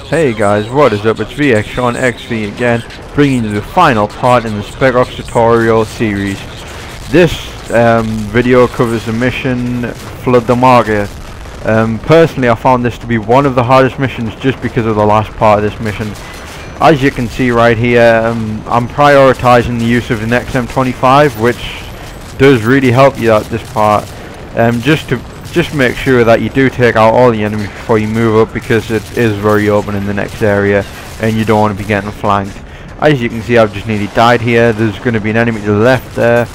Hey guys, what is up? It's VX Sean XV again, bringing you the final part in the Spec Ops tutorial series. This video covers the mission Flood the Market. Personally, I found this to be one of the hardest missions just because of the last part of this mission. As you can see right here, I'm prioritizing the use of an XM25, which does really help you at this part. Just make sure that you do take out all the enemies before you move up, because it is very open in the next area and you don't want to be getting flanked. As you can see, I've just nearly died here. There's going to be an enemy to the left there.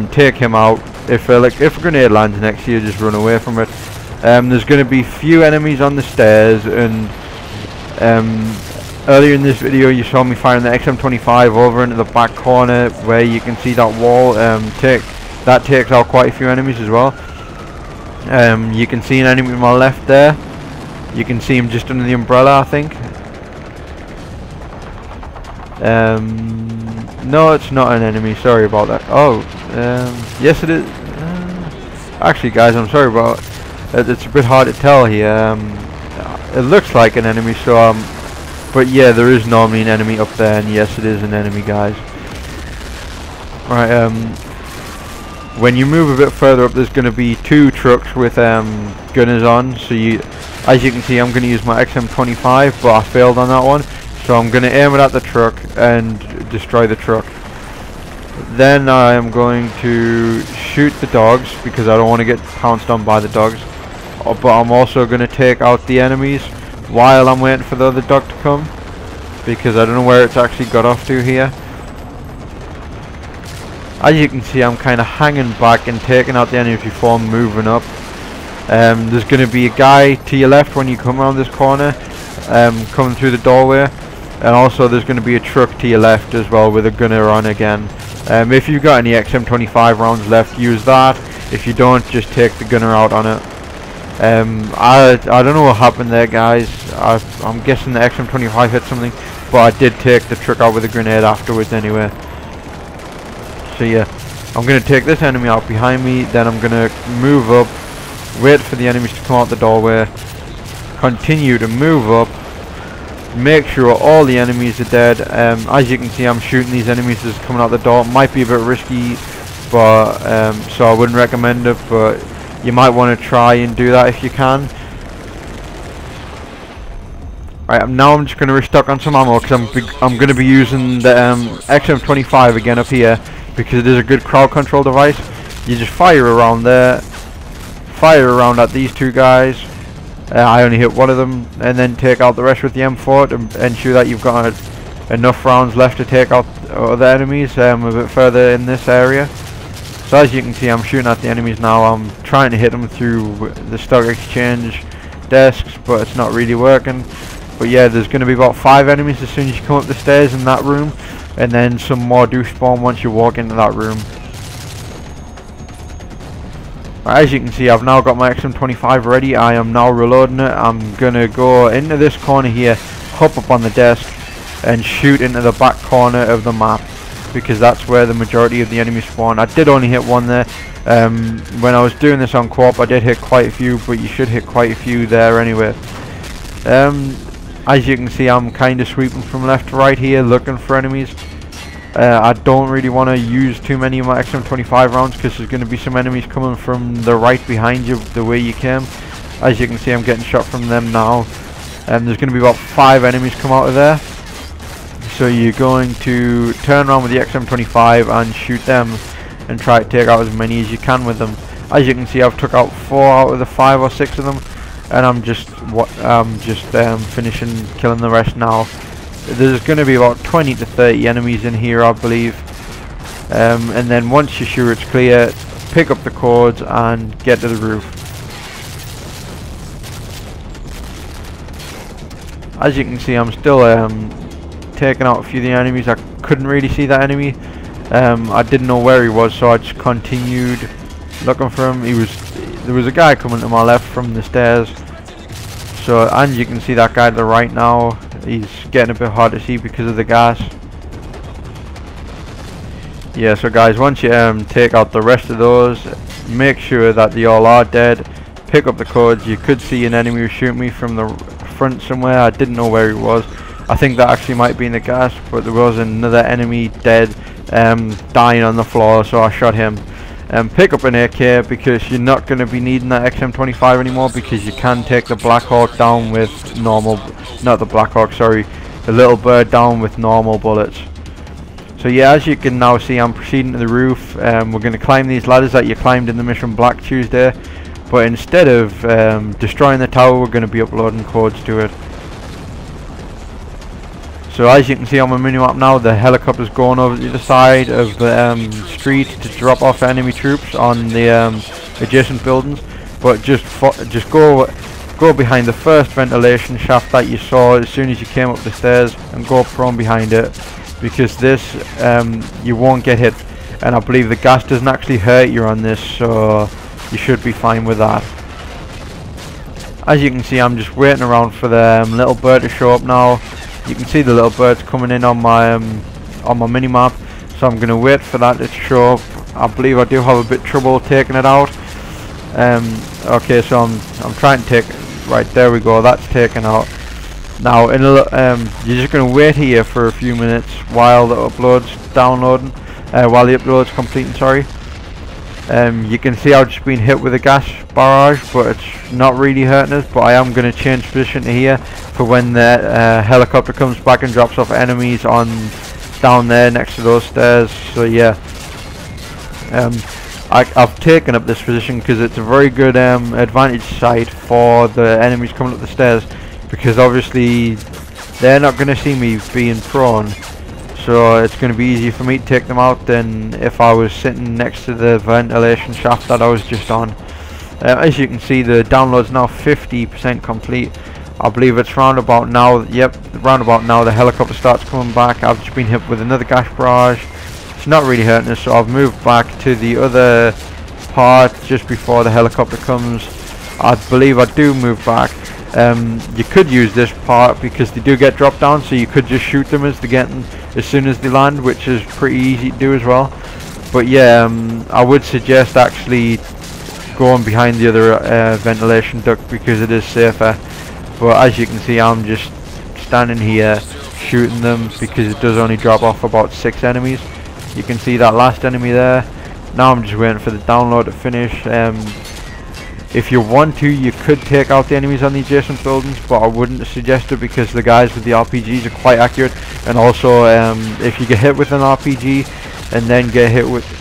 Take him out. If a grenade lands next to you, just run away from it. There's going to be few enemies on the stairs, and earlier in this video you saw me firing the XM25 over into the back corner where you can see that wall. That takes out quite a few enemies as well. You can see an enemy to my left there. You can see him just under the umbrella, I think. No, it's not an enemy, sorry about that. Oh, yes it is. Actually guys, I'm sorry about it. It's a bit hard to tell here. It looks like an enemy, so but yeah, there is normally an enemy up there, and yes, it is an enemy, guys. Right, when you move a bit further up, there's going to be two trucks with gunners on. So as you can see, I'm going to use my XM25, but I failed on that one. So I'm going to aim it at the truck and destroy the truck. Then I am going to shoot the dogs, because I don't want to get pounced on by the dogs. But I'm also going to take out the enemies while I'm waiting for the other dog to come, because I don't know where it's actually got off to here. As you can see, I'm kind of hanging back and taking out the enemies before moving up. There's going to be a guy to your left when you come around this corner, coming through the doorway, and also there's going to be a truck to your left as well with a gunner on again. If you've got any XM25 rounds left, use that. If you don't, just take the gunner out on it. I don't know what happened there, guys. I'm guessing the XM25 hit something, but I did take the truck out with a grenade afterwards anyway. So yeah, I'm going to take this enemy out behind me, then I'm going to move up, wait for the enemies to come out the doorway, continue to move up, make sure all the enemies are dead. As you can see, I'm shooting these enemies as coming out the door. It might be a bit risky, but so I wouldn't recommend it, but you might want to try and do that if you can. Right, now I'm just going to restock on some ammo, because I'm going to be using the XM25 again up here, because it is a good crowd control device. You just fire around there, fire around at these two guys. I only hit one of them, and then take out the rest with the M4 to ensure that you've got enough rounds left to take out other enemies a bit further in this area. So as you can see, I'm shooting at the enemies now. I'm trying to hit them through the stock exchange desks, but it's not really working. But yeah, there's going to be about 5 enemies as soon as you come up the stairs in that room, and then some more do spawn once you walk into that room. Right, as you can see, I've now got my XM25 ready. I am now reloading it. I'm going to go into this corner here, hop up on the desk, and shoot into the back corner of the map, because that's where the majority of the enemies spawn. I did only hit one there. When I was doing this on co-op, I did hit quite a few, but you should hit quite a few there anyway. As you can see, I'm kind of sweeping from left to right here, looking for enemies. I don't really want to use too many of my XM25 rounds, because there's going to be some enemies coming from the right behind you, the way you came. As you can see, I'm getting shot from them now. There's going to be about 5 enemies come out of there. So you're going to turn around with the XM25 and shoot them, and try to take out as many as you can with them. As you can see, I've took out 4 out of the 5 or 6 of them, and I'm just finishing killing the rest now. There's going to be about 20 to 30 enemies in here, I believe. And then once you're sure it's clear, pick up the codes and get to the roof. As you can see, I'm still taking out a few of the enemies. I couldn't really see that enemy. I didn't know where he was, so I just continued looking for him. There was a guy coming to my left from the stairs. So, and you can see that guy to the right now. He's getting a bit hard to see because of the gas. Yeah, so guys, once you take out the rest of those, make sure that they all are dead. Pick up the codes. You could see an enemy shooting me from the front somewhere. I didn't know where he was. I think that actually might be in the gas, but there was another enemy dead, dying on the floor, so I shot him. Pick up an AK because you're not going to be needing that XM25 anymore, because you can take the Black Hawk down with normal, not the Black Hawk, sorry, the Little Bird down with normal bullets. So yeah, as you can now see, I'm proceeding to the roof. We're going to climb these ladders that you climbed in the mission Black Tuesday, but instead of destroying the tower, we're going to be uploading codes to it. So as you can see on my minimap now, the helicopter's going over to the side of the street to drop off enemy troops on the adjacent buildings. But just go behind the first ventilation shaft that you saw as soon as you came up the stairs, and go prone behind it, because this you won't get hit, and I believe the gas doesn't actually hurt you on this, so you should be fine with that. As you can see, I'm just waiting around for the Little Bird to show up now. You can see the Little Bird's coming in on my minimap, so I'm going to wait for that to show up. I believe I do have a bit of trouble taking it out. Okay, so I'm trying to take, right, there we go, that's taken out. Now you're just going to wait here for a few minutes while the upload's downloading, while the upload's completing, sorry. You can see I've just been hit with a gas barrage, but it's not really hurting us. But I am going to change position to here for when the helicopter comes back and drops off enemies on down there next to those stairs. So yeah, I've taken up this position because it's a very good advantage site for the enemies coming up the stairs, because obviously they're not going to see me being prone. So it's going to be easier for me to take them out than if I was sitting next to the ventilation shaft that I was just on. As you can see, the download's now 50% complete. I believe it's round about now, yep, round about now the helicopter starts coming back. I've just been hit with another gas barrage. It's not really hurting us, so I've moved back to the other part just before the helicopter comes. I believe I do move back. You could use this part because they do get dropped down, so you could just shoot them as soon as they land, which is pretty easy to do as well. But yeah, I would suggest actually going behind the other ventilation duct because it is safer. But as you can see, I'm just standing here shooting them because it does only drop off about 6 enemies. You can see that last enemy there. Now I'm just waiting for the download to finish. If you want to, you could take out the enemies on the adjacent buildings, but I wouldn't suggest it because the guys with the RPGs are quite accurate, and also if you get hit with an RPG and then get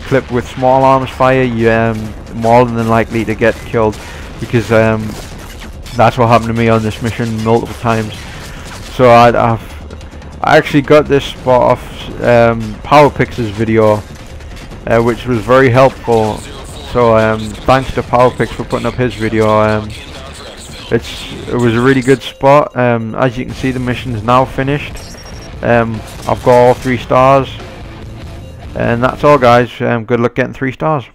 clipped with small arms fire, you're more than likely to get killed, because that's what happened to me on this mission multiple times. So I actually got this spot off PowerPix's video, which was very helpful. So thanks to PowerPix for putting up his video. It was a really good spot. As you can see, the mission's now finished. I've got all 3 stars, and that's all, guys. Good luck getting 3 stars.